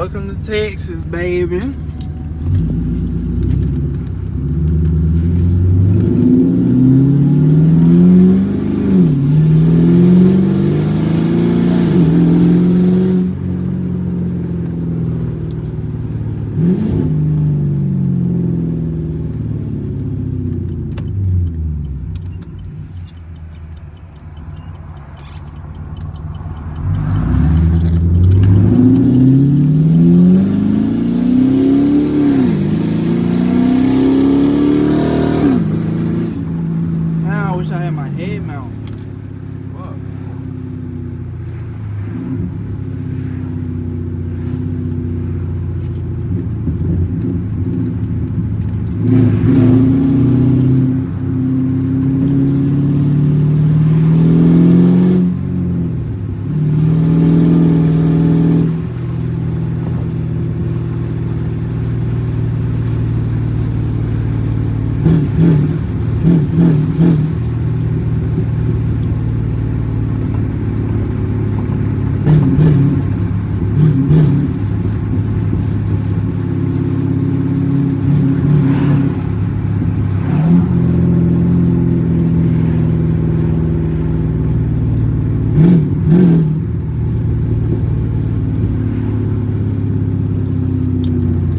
Welcome to Texas, baby.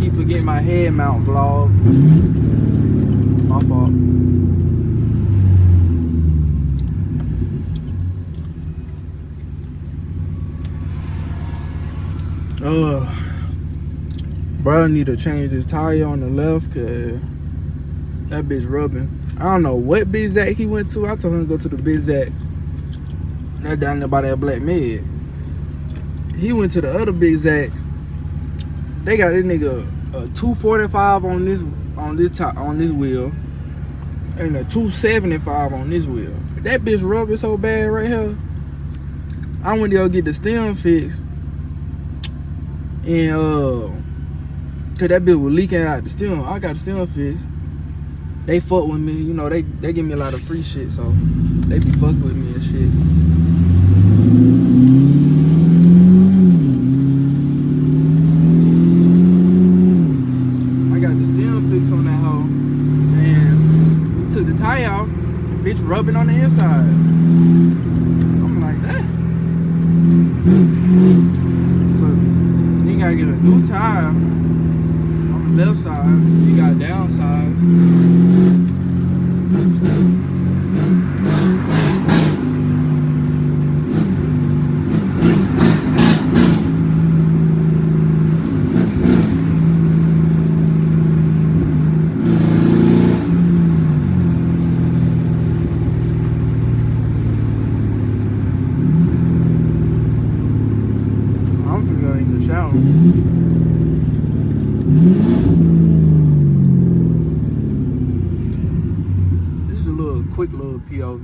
Keep forgetting my head mount vlog. My fault. Bro, need to change this tire on the left, cause that bitch rubbing. I don't know what Big Zach he went to. I told him to go to the Big Zach. That down there by that Black Med. He went to the other Big Zacks. They got this nigga a 245 on this wheel, and a 275 on this wheel. That bitch rubbing so bad right here. I went to go get the stem fixed, and cause that bitch was leaking out the stem. I got the stem fixed. They fuck with me, you know. They give me a lot of free shit, so they be fucking with me and shit. I got the stem fixed on that hoe, and we took the tire off. The bitch rubbing on the inside. I'm like that. So you gotta get a new tire. Left side, you got downside. I'm gonna go in the shower. Quick little POV.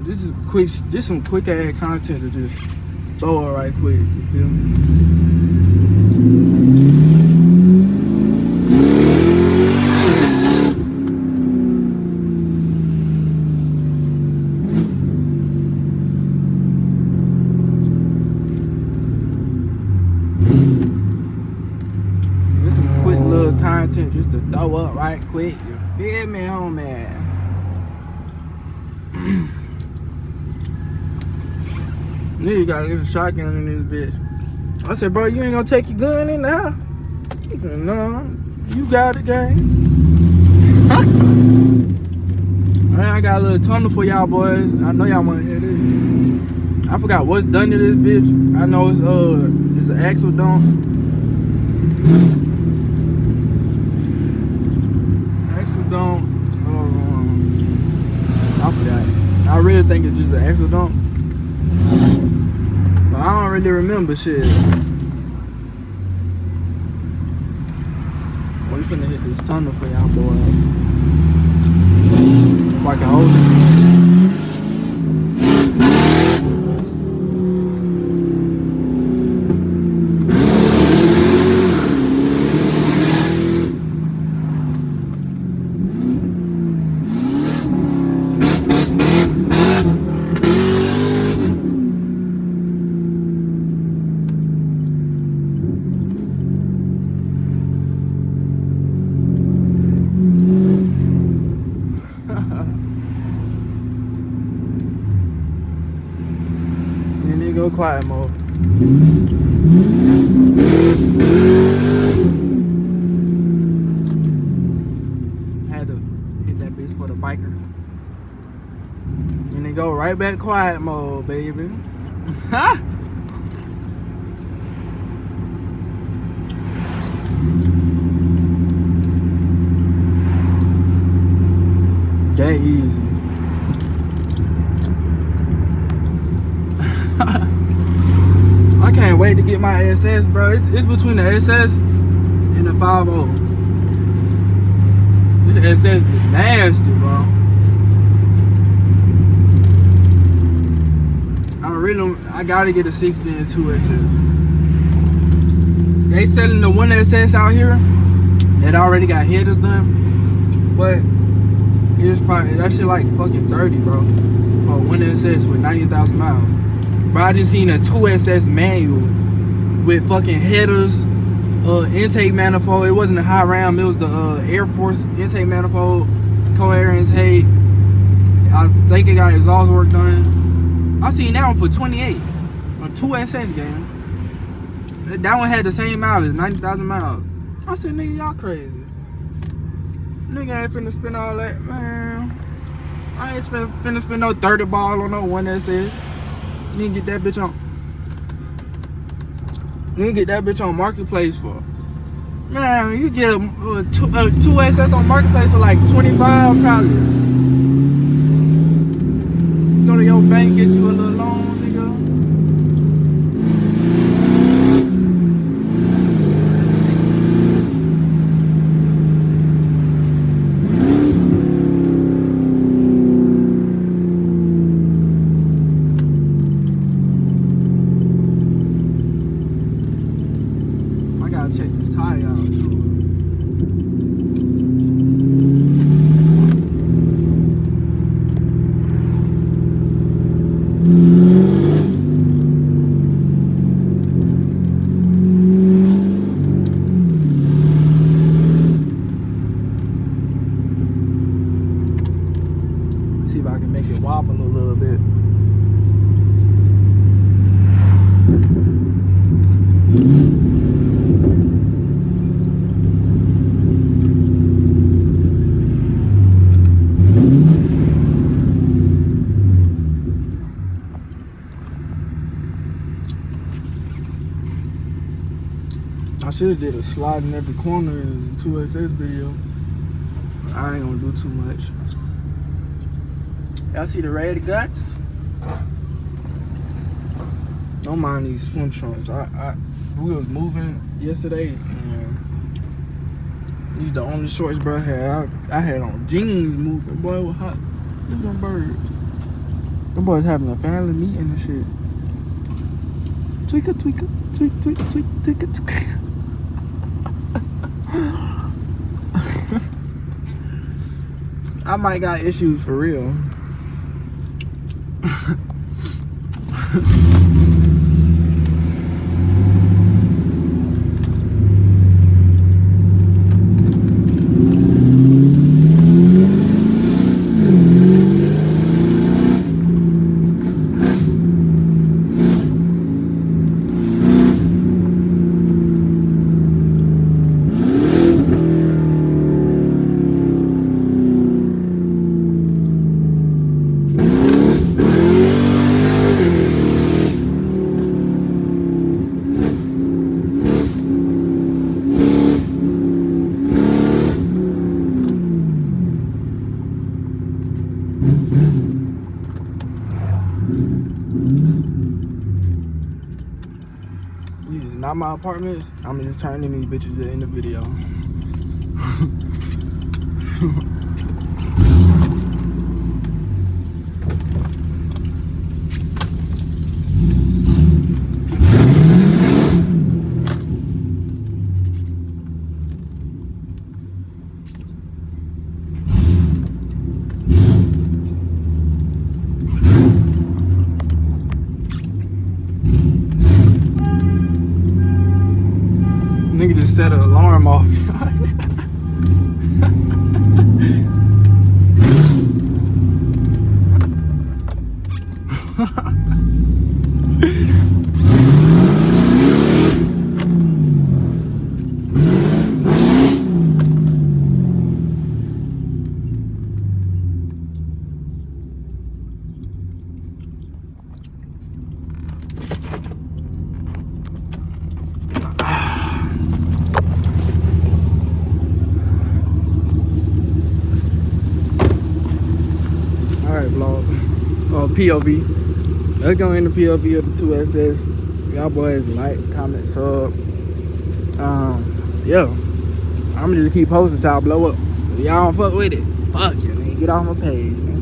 This is quick. This some quick ass content to just throw it right quick. You feel me? This some quick little content just to throw up right quick. You feel me, homie? Nigga gotta get a shotgun in this bitch. I said, bro, you ain't gonna take your gun in there? He said, no, you got it, gang. I got a little tunnel for y'all boys. I know y'all wanna hear this. I forgot what's done to this bitch. I know it's an axle dump. Axle dump. I forgot. I really think it's just an axle dump. But I don't really remember shit. We finna hit this tunnel for y'all boys. If I can hold it. quiet mode. Had to hit that bitch for the biker. And then go right back quiet mode, baby. Ha! That easy. I can't wait to get my SS, bro. It's between the SS and the 5.0. This SS is nasty, bro. I gotta get a 60 and 2 SS. They selling the 1 SS out here that already got headers done, but it's probably that shit like fucking 30, bro. For 1 SS with 90,000 miles. But I just seen a 2 SS manual with fucking headers, intake manifold. It wasn't a high ram, it was the Air Force intake manifold, co-air intake. I think it got exhaust work done. I seen that one for 28 on 2 SS game. That one had the same mileage, 90,000 miles. I said, nigga, y'all crazy. Nigga ain't finna spend all that, man. I ain't finna spend no 30 ball on no 1 SS. You can get that bitch on. You can get that bitch on Marketplace for. Man, you get a 2 SS on Marketplace for like 25 probably. Go to your bank, get you a little loan, nigga. I gotta check this tire out too. See if I can make it wobble a little bit. I should have did a slide in every corner in the 2 SS video. I ain't gonna do too much. Y'all see the red guts? Don't mind these swim trunks. We was moving yesterday and these the only shorts bro I had. I had on jeans moving. Boy, it was hot. Look at them birds. Them boys having a family meeting and shit. Tweaker, tweaker, tweak, tweak, tweak, tweaker, tweak. I might got issues for real. These is not my apartments. I'm just turning these bitches in the video. Nigga just set an alarm off. POV. Let's go in the POV of the 2SS. Y'all boys like, comment, sub. Yeah. I'm just keep posting till I blow up. If y'all don't fuck with it, fuck you, man. Get off my page, man.